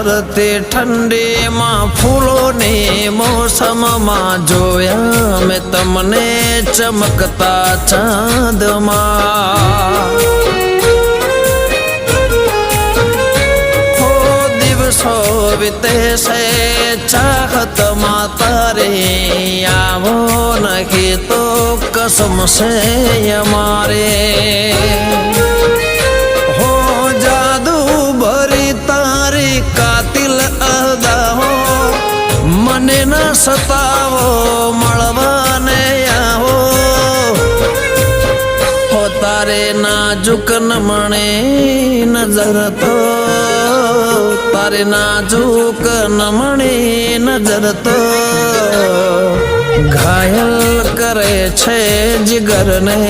ધરતી ઠંડીમાં ફૂલોની મોસમમાં જોયા મેં તમને ચમકતા ચાંદમાં દિવસો વીતે છે ચાહતમાં તારે આવો નહીં તો કસમ છે અમારે હો જાદુ ભરી તારી કાતિલ અદાઓ મને ન સતાવો મળવાને આવો હો તારે નાજુક નમણે નજર તો તારે નાજુક નમણી નજર તો ઘાયલ કરે છે જીગરને।